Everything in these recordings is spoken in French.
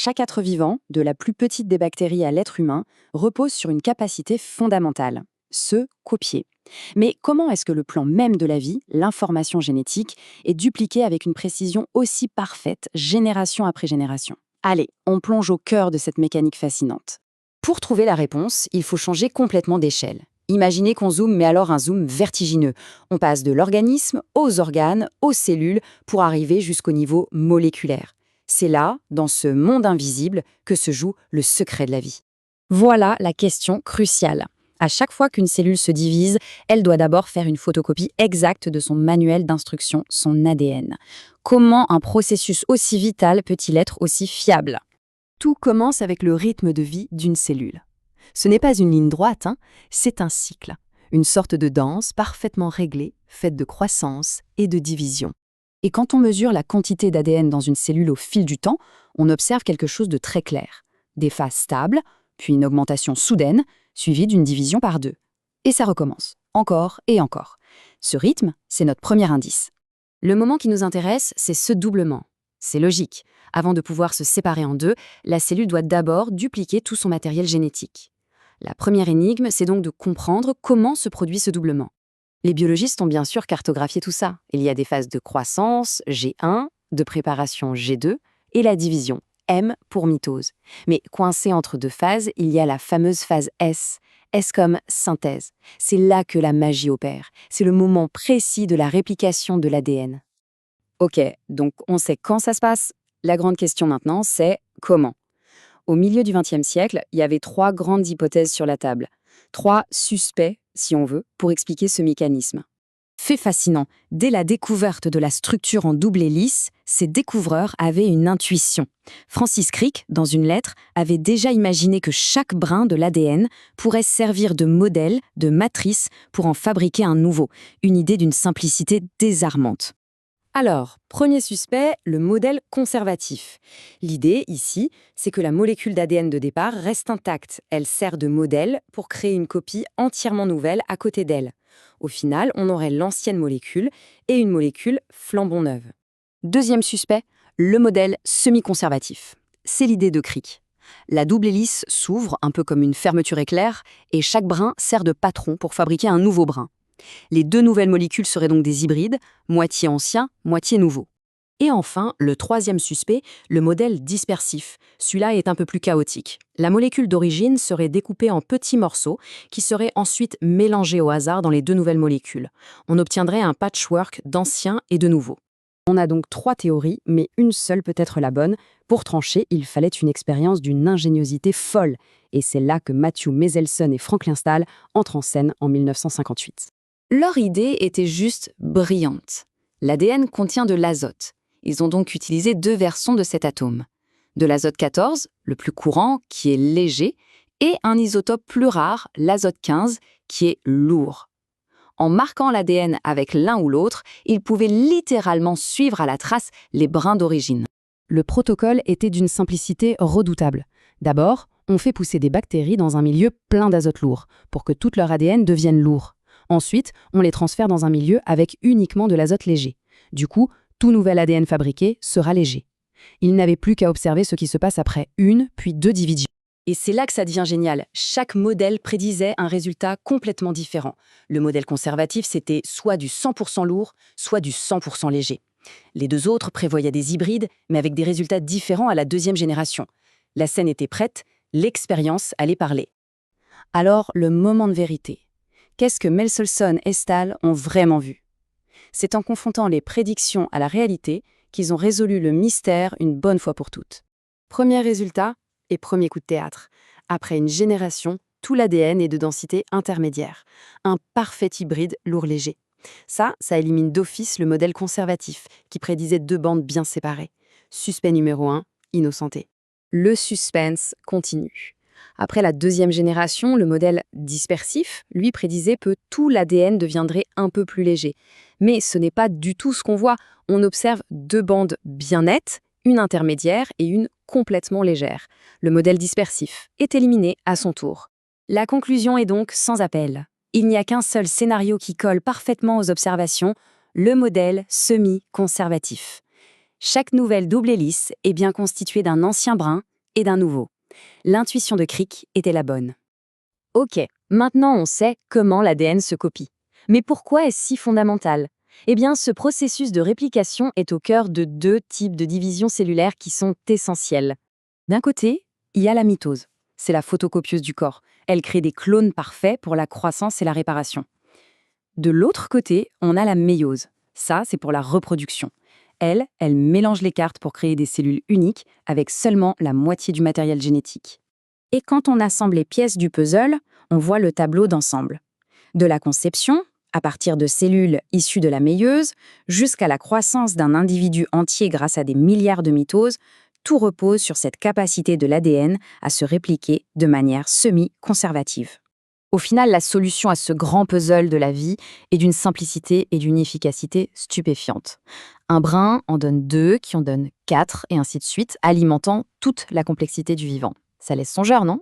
Chaque être vivant, de la plus petite des bactéries à l'être humain, repose sur une capacité fondamentale, se copier. Mais comment est-ce que le plan même de la vie, l'information génétique, est dupliqué avec une précision aussi parfaite, génération après génération? Allez, on plonge au cœur de cette mécanique fascinante. Pour trouver la réponse, il faut changer complètement d'échelle. Imaginez qu'on zoome, mais alors un zoom vertigineux. On passe de l'organisme aux organes, aux cellules, pour arriver jusqu'au niveau moléculaire. C'est là, dans ce monde invisible, que se joue le secret de la vie. Voilà la question cruciale. À chaque fois qu'une cellule se divise, elle doit d'abord faire une photocopie exacte de son manuel d'instruction, son ADN. Comment un processus aussi vital peut-il être aussi fiable? Tout commence avec le rythme de vie d'une cellule. Ce n'est pas une ligne droite, c'est un cycle, une sorte de danse parfaitement réglée, faite de croissance et de division. Et quand on mesure la quantité d'ADN dans une cellule au fil du temps, on observe quelque chose de très clair. Des phases stables, puis une augmentation soudaine, suivie d'une division par deux. Et ça recommence, encore et encore. Ce rythme, c'est notre premier indice. Le moment qui nous intéresse, c'est ce doublement. C'est logique. Avant de pouvoir se séparer en deux, la cellule doit d'abord dupliquer tout son matériel génétique. La première énigme, c'est donc de comprendre comment se produit ce doublement. Les biologistes ont bien sûr cartographié tout ça. Il y a des phases de croissance, G1, de préparation G2, et la division, M pour mitose. Mais coincé entre deux phases, il y a la fameuse phase S. S comme synthèse. C'est là que la magie opère. C'est le moment précis de la réplication de l'ADN. Ok, donc on sait quand ça se passe. La grande question maintenant, c'est comment? Au milieu du XXe siècle, il y avait 3 grandes hypothèses sur la table. 3 suspects, si on veut, pour expliquer ce mécanisme. Fait fascinant, dès la découverte de la structure en double hélice, ces découvreurs avaient une intuition. Francis Crick, dans une lettre, avait déjà imaginé que chaque brin de l'ADN pourrait servir de modèle, de matrice, pour en fabriquer un nouveau, une idée d'une simplicité désarmante. Alors, premier suspect, le modèle conservatif. L'idée, ici, c'est que la molécule d'ADN de départ reste intacte. Elle sert de modèle pour créer une copie entièrement nouvelle à côté d'elle. Au final, on aurait l'ancienne molécule et une molécule flambant neuve. Deuxième suspect, le modèle semi-conservatif. C'est l'idée de Crick. La double hélice s'ouvre un peu comme une fermeture éclair et chaque brin sert de patron pour fabriquer un nouveau brin. Les 2 nouvelles molécules seraient donc des hybrides, moitié anciens, moitié nouveaux. Et enfin, le troisième suspect, le modèle dispersif. Celui-là est un peu plus chaotique. La molécule d'origine serait découpée en petits morceaux qui seraient ensuite mélangés au hasard dans les 2 nouvelles molécules. On obtiendrait un patchwork d'anciens et de nouveaux. On a donc 3 théories, mais une seule peut être la bonne. Pour trancher, il fallait une expérience d'une ingéniosité folle. Et c'est là que Matthew Meselson et Franklin Stahl entrent en scène en 1958. Leur idée était juste brillante. L'ADN contient de l'azote. Ils ont donc utilisé 2 versions de cet atome. De l'azote 14, le plus courant, qui est léger, et un isotope plus rare, l'azote 15, qui est lourd. En marquant l'ADN avec l'un ou l'autre, ils pouvaient littéralement suivre à la trace les brins d'origine. Le protocole était d'une simplicité redoutable. D'abord, on fait pousser des bactéries dans un milieu plein d'azote lourd, pour que tout leur ADN devienne lourd. Ensuite, on les transfère dans un milieu avec uniquement de l'azote léger. Du coup, tout nouvel ADN fabriqué sera léger. Ils n'avaient plus qu'à observer ce qui se passe après 1 puis 2 divisions. Et c'est là que ça devient génial. Chaque modèle prédisait un résultat complètement différent. Le modèle conservatif, c'était soit du 100% lourd, soit du 100% léger. Les 2 autres prévoyaient des hybrides, mais avec des résultats différents à la 2e génération. La scène était prête, l'expérience allait parler. Alors, le moment de vérité. Qu'est-ce que Meselson et Stahl ont vraiment vu? C'est en confrontant les prédictions à la réalité qu'ils ont résolu le mystère une bonne fois pour toutes. Premier résultat et premier coup de théâtre. Après une génération, tout l'ADN est de densité intermédiaire. Un parfait hybride lourd-léger. Ça élimine d'office le modèle conservatif qui prédisait 2 bandes bien séparées. Suspect numéro 1, innocenté. Le suspense continue. Après la 2e génération, le modèle dispersif, lui, prédisait que tout l'ADN deviendrait un peu plus léger. Mais ce n'est pas du tout ce qu'on voit. On observe 2 bandes bien nettes, une intermédiaire et une complètement légère. Le modèle dispersif est éliminé à son tour. La conclusion est donc sans appel. Il n'y a qu'un seul scénario qui colle parfaitement aux observations, le modèle semi-conservatif. Chaque nouvelle double hélice est bien constituée d'un ancien brin Et d'un nouveau. L'intuition de Crick était la bonne. Ok, maintenant on sait comment l'ADN se copie. Mais pourquoi est-ce si fondamental? Eh bien, ce processus de réplication est au cœur de deux types de division cellulaire qui sont essentiels. D'un côté, il y a la mitose. C'est la photocopieuse du corps. Elle crée des clones parfaits pour la croissance et la réparation. De l'autre côté, on a la méiose. Ça, c'est pour la reproduction. Elle mélange les cartes pour créer des cellules uniques avec seulement la moitié du matériel génétique. Et quand on assemble les pièces du puzzle, on voit le tableau d'ensemble. De la conception, à partir de cellules issues de la méieuse, jusqu'à la croissance d'un individu entier grâce à des milliards de mitoses, tout repose sur cette capacité de l'ADN à se répliquer de manière semi-conservative. Au final, la solution à ce grand puzzle de la vie est d'une simplicité et d'une efficacité stupéfiantes. Un brin en donne deux, qui en donne quatre, et ainsi de suite, alimentant toute la complexité du vivant. Ça laisse songeur, non?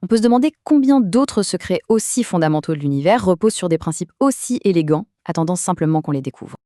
On peut se demander combien d'autres secrets aussi fondamentaux de l'univers reposent sur des principes aussi élégants, attendant simplement qu'on les découvre.